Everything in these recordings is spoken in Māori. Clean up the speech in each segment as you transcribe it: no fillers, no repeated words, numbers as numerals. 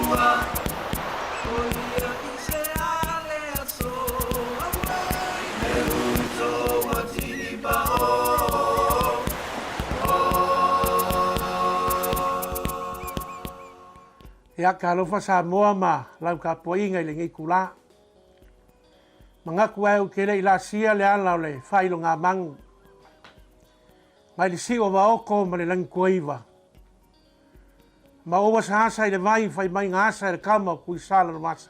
Ia ka alofa Samoa ma lau ka poinga i le ngai kula. Mangaku ai o kele i la sia le ala o le whailo ngā mangu. Ngai le siwa wa oko ma le langi kuaiva. Ma owa sa asa i le vai whai mai ngā asa i le kama o kui sala no masa.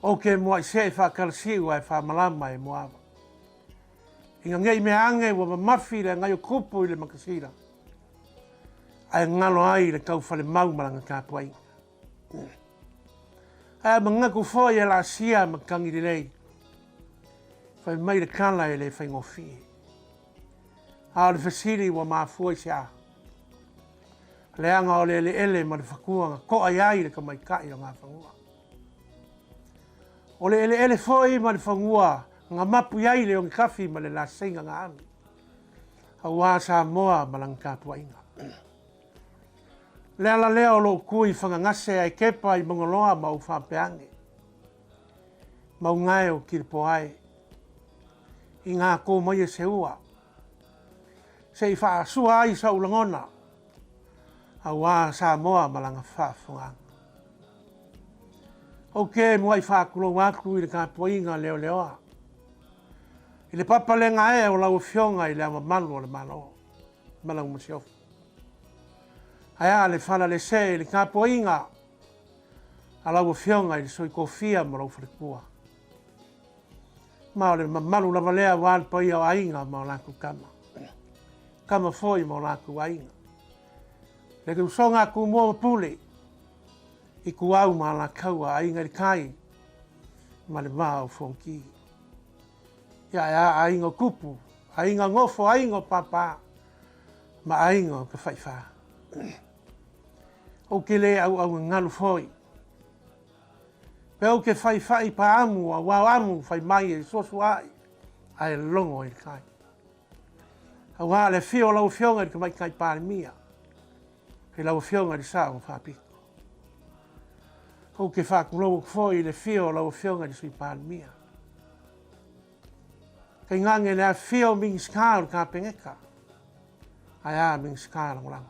O ke mua i se e whakala siwa e whamalama e moawa. Inga ngai me ange wa mafi le ngai o kupu i le makasira. Ai ngalo ai le kau whale mau malanga ka puai. Ai mangaku fo e la sia makangi di lei. Whai mai le kala e le whai ngofi. A le fasiri wa maa fuai sia. Le anga o le ele ma le whakuanga ko ai ai le ka mai kai o ngā whangua. O le ele foi ma le whangua ngā mapu iai le o ngi kawhi ma le la senga ngā ami. A wā Samoa malanga ka puainga. Le ala leo lo kui whangangase ai kepa i mongoloa mau whapeange. Mau ngai o kiripo ai. I ngā kō mai e se ua. Se i wha sua ai sa ulangona. A wā Samoa malanga whaafunga. Ok, mua i whaakulo waku i le kāpoinga leo leoa. I le papalenga e o lau fionga i le ama malu o le malo. Malau masiofu. Aia le whala le se le kāpoinga. A lau fionga i le soi kofia ma lau wharekua. Ma o le malu lava lea wān pai au ainga ma o laku kama. Kama foi ma o laku ainga. Le ke usonga ku mua pule. I ku au ma la kaua ainga le kai. Ma le maa o fonki. Ia ainga kupu. Ainga ngofo ainga papa. Ma ainga ka whaiwha. O ke le au ngalu foi. Pe o ke whaiwhai pa amu a wau amu whai mai e sosu ai. Ai longo i kai. A wā le fio lau fionga i ka mai kai pāri mia. Ke lau fionga i sa o whapiko. O ke whakulau foi le fio lau fionga i sui pāri mia. Kei ngange le a fio mingi skaru ka pengeka. Ai a mingi skaru lang.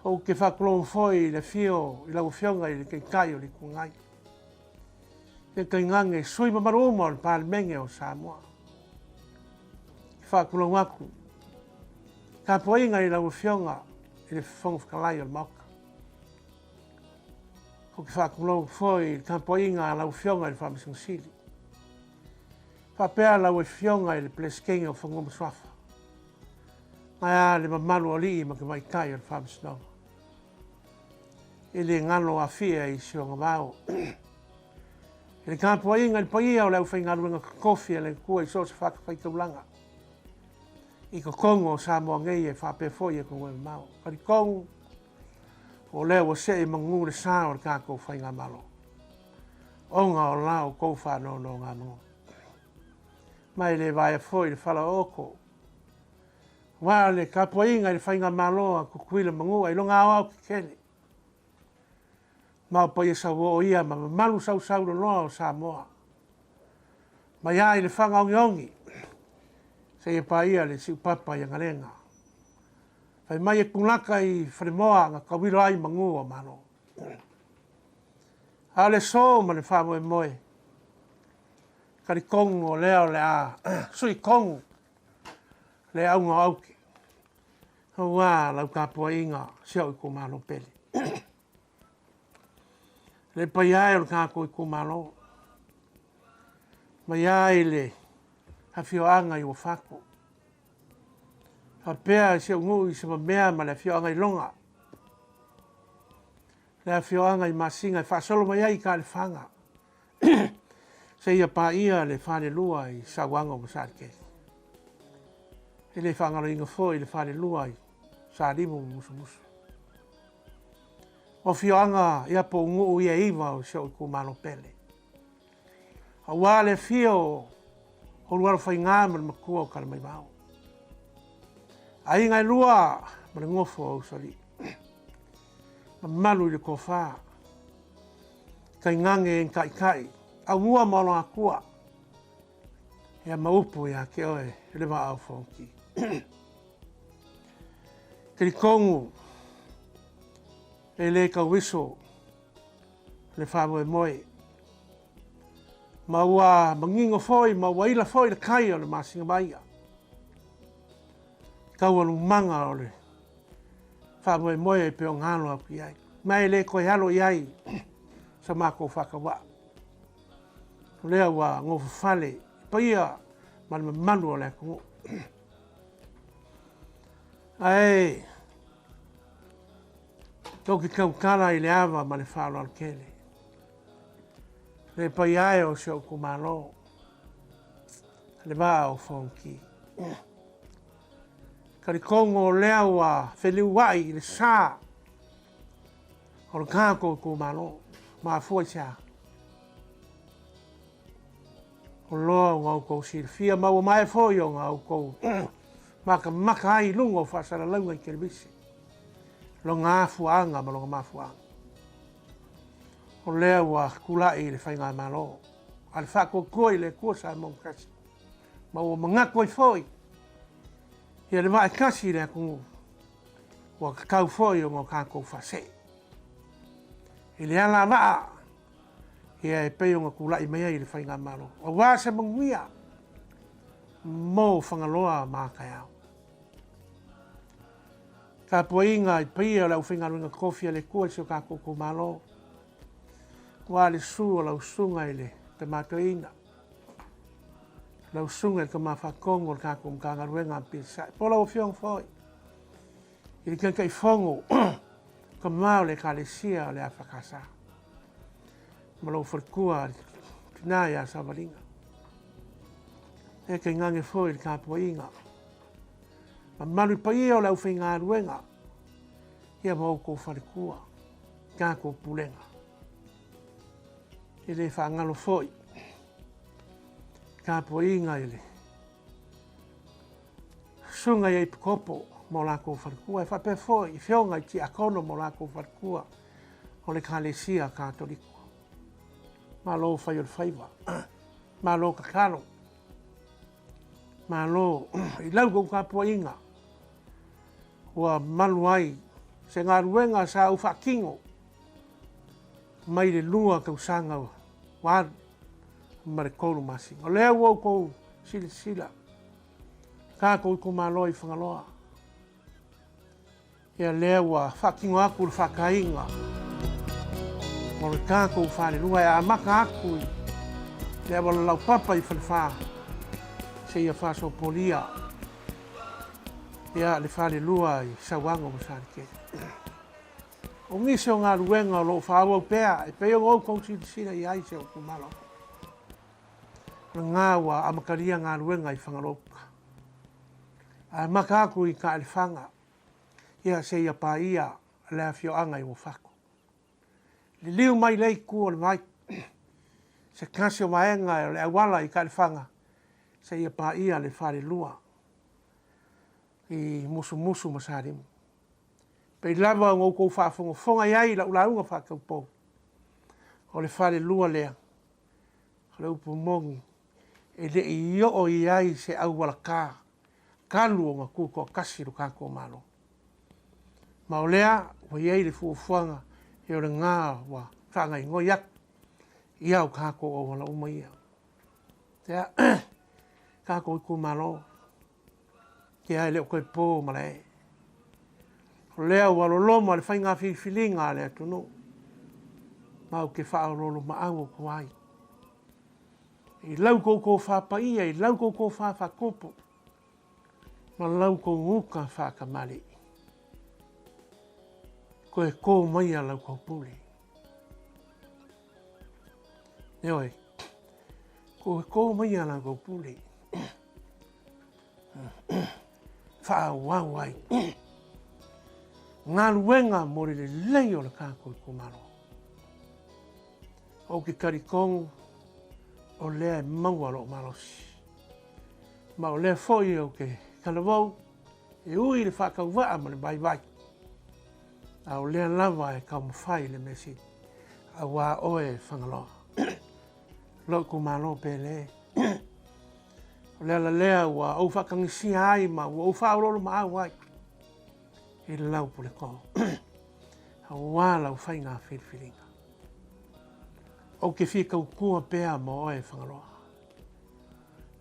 O ke whakulau foi le fio i lau fionga i le kei kai o li kungai. Kei ngange sui mamaruma o le pāri menge o Samoa. Whakulau aku. Ka poinga i lau fionga i le whongwhakalai o le mauka. O ke whakulau foi ka poinga lau fionga i le whamisungsili. Whapea lau e fionga i le pleskenge o whangoma swafa. Mai a le mamalu o li ma ke mai kai o le whamisnonga. I le ngalo a fia i sionga mau. I le ka poinga i paia o lau whaingaruenga kofi e le kua i sosa whakawhaikaulanga. I ka kongo Samoa ngei e whape foi e kongo e mau. Kari kongo o leo o se e mangu le saa o le kako whainga malo. Onga o lao kou whanau no ngā mongo. Mai le vai foi le whala oko. Wā le kapoinga le whainga malo a kukuila mangu ai longa au ki kele. Mau pa i sa o ia ma malu sau sau lo loa o Samoa. Mai ai le whanga ongi. Se e pa ia le si upapa i ngarenga. Whai mai e kunaka i wharemoa ngā kawiro ai mangu o mano. A le so ma le whamo e moe. Kari kongo leo le a sui kongo. Le aunga auki. Wā lau kāpua inga siau i ko mano pele. Le pai ai o kāko i ko mano. Mai ai le Afioga i o whako. Hapea i siau ngu i se mea ma le Afioga i longa. Le Afioga i masinga i whaasolo mai ai ka le whanga. Se ia pa ia le whane lua i sawanga o masarke. E le whangaro inga fo i le whane lua i sarimu musu musu. O Afioga ia po ngu ia iwa o siau i ko mano pele. A wā le fio o luaro whai ngā ma le makua o kala mai mau. A inga lua ma le ngofo o usari. malu i le kofā. Kai ngange en kai. Au mua malo akua. Ia maupu ia ke oe le Vaʻa Fonoti. Kiri kongu e le kauiso le whamoemoe. Ma ua mangingo foi, ma ua ila foi le kai o le masinga maia. Kau alu manga o le whamoemoe e peo ngalo apu iai. Mai le koe halo iai sa mako whakawa. Lea ua ngofu fale, pa ia malama manu o le kongo. Ai, toki kaukala i le awa ma le whalo al kele. Le pai ae o se o kumalo. Le Vaʻa Fonoti. Kari kongo lea ua wheliu wai le sā. O le kāko kumalo. Ma fua sia. O loa o Aukuso silfia ma ua mai foi o Aukuso. Maka ai lungo whasara launga i kelebisi. Lo ngā fuanga ma lo ngā fuanga. O lea ua kulai le whainga malo. Ale whako koi le kua sa mong kasi. Ma ua mangako i foi. Ia le vai kasi le kungu. Ua kakau foi o ngā kako whase. I le ala maa. Ia e peo ngā kulai mea i le whainga malo. O wāsa manuia. Mō whangaloa mā kai au. Ka poinga i pia lau whingarunga kofia le kua si o kako kumalo. Wa le su lau sunga i le te matoina. Lau sunga i ka mawhakongo le kako mkangaruenga pisa. Pola o fiong foi. I le kai fongo. Ka mau le ka le sia le awhakasa. Ma lau wharkua tina ia sa walinga. E kai ngange foi le ka poinga. Ma malu pa ia o lau whingaruenga. Ia mau ko wharkua. Kako pulenga. I le whangalo foi. Ka poinga i le. Sunga i pikopo mo lako wharkua. E whape foi. I whionga i ti akono mo lako wharkua. O le kalesia katoliko. Ma lo whai o le whaiva. Ma lo kakaro. Ma lo i lauko ka poinga. Ua malu ai. Se ngā ruenga sa uwhakingo. Mai le lua kausanga wāru. Mare koulu masi. O lea wau kou sila. Kā kou ko māloi whangaloa. Ia lea wa whakingo aku le whakainga. Mo le kā kou whare lua. Ia amaka aku i. Lea wala lau papa i whalewha. Se ia whaso polia. Ia le whare lua i sawango mo sarike. O ngise o ngā ruenga o lo whaawau pēa. E peo ngau kou sila i aise o kumalo. Ngā wa amakaria ngā ruenga i whangaroka. A maka aku i ka alifanga. Ia se ia pā ia le Afioga i o whako. Le liu mai lei kua le mai. Se kasi o maenga le awala i ka alifanga. Se ia pā ia le whare lua. I musu masarimu. Pei lava ngau kou whaafonga fonga iai la ulaunga whakau pō. O le whare lua lea. Le upu mongi. E le i o iai se au wala kā. Kalu o ngā kūko kasiru kako malo. Ma o lea, wa iai le fuafuanga. E o le ngā wa whanga i ngoi ak. I au kako o wala umaia. Tea, kako i ku malo. Ke ai leo koe pō malai. O lea walo loma le whainga whiwhilinga le atunu. Mau ke whao lolo maango kuai. I lau kou whapaia, i lau kou whakopo. Ma lau kou nguka whakamari. Koe kou mai a lau kou puli. Neoi, koe kou mai a lau kou puli. Whaawau ai. Ngā luenga mori le lei o le kākoi kumaro. O ki karikongu, o lea maua lo malosi. Ma o lea foi o ke kalawau, e ui le whakau waa ma le vai vai. Au lea lava e kau mawhai le mesi. A wā oe whangaloa. Lau ku malo pele. O lea la lea ua au whakangisia ai ma ua au whaurolo ma au ai. E lau pule ko. A wā lau whai ngā whiriwhiringa. O ke whia kau kua pēa ma oe whangaloa.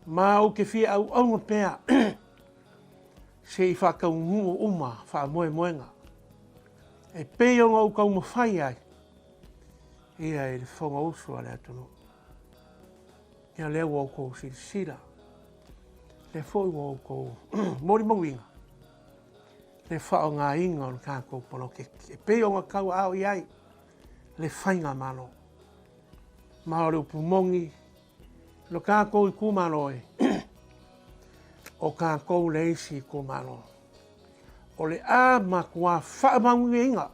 Ma o ke whia au aunga pēa. Se I whakau ngu uma wha moe moenga. E peo ngau kau mawhai ai. Ia e le whonga usu a lea tunu. Ia lea wau kou sira. Le fwoi wau kou mori mawinga. Le whao ngā inga o le kākou pono ke. E peo ngā kau au iai. Le whainga malo. Ma o le upumongi. Lo kākou I kumalo e. O kākou le isi kumalo. O le a ma kua wha maunga inga.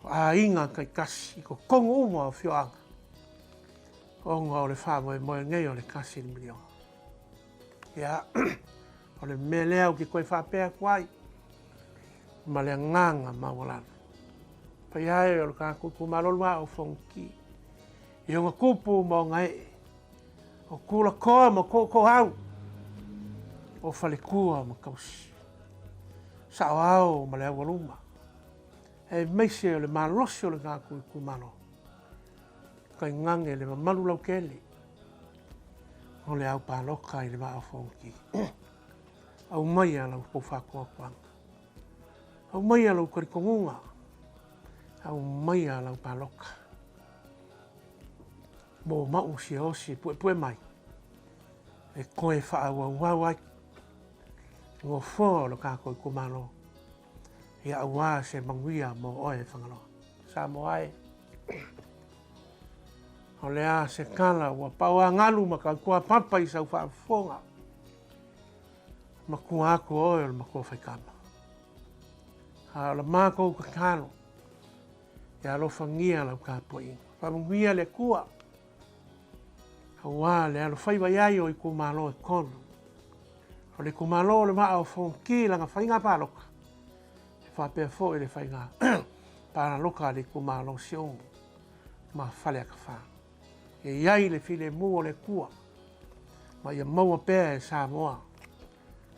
A inga kai kasi ko kongo uma o Afioga. Onga o le wha moe ngai o le kasi ni milionga. Ia, o le melea o ki koe wha pēa kwai. Ma le nganga mawalana. Pai ai o le kākou kumalolwa o Fonoti. I onga kupu mo ngai. O kula koa mo ko hau. O whale kua mo kausi. Sao au ma le awaluma. E meise o le malosi o le kākou kumalo. Kai ngange le malu lau keli. O le au Palota I le Vaʻa Fonoti. Au mai a lau pou whakoa kuanga. Au mai a lau karikongunga. Au mai a lau Palota. Mo Mau'u Siaosi Pu'epu'emai. E koe whaau ai. Ngō fō lo kākou kumalo. Ia awa se manuia mo oe whangaloa. Samoa e. O lea se kala ua paua ngalu ma ka kua papa I sau whaafonga. Ma kua ako oe o le makua whaikama. Ha o le mākou ka kano. Ia lo whangia lau kāpua inga. Whamungia le kua. Awa le alo whaiwa iai o I kumalo e kono. O le kumalo le maa o Fonoti langa whainga Palota. E whapea fo I le whainga. Para loka le kumalo siongu. Ma whale aka wha. E iai le file mua le kua. Ma ia maua pēa e Samoa.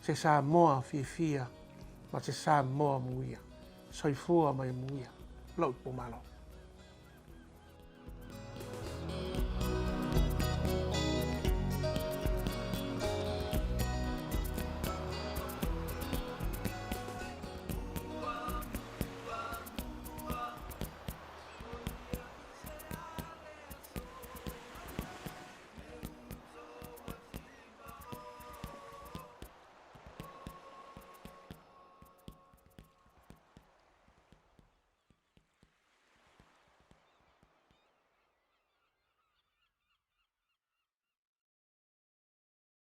Se Samoa fia. Ma se Samoa muia. Soifua mai muia. Lau kumalo.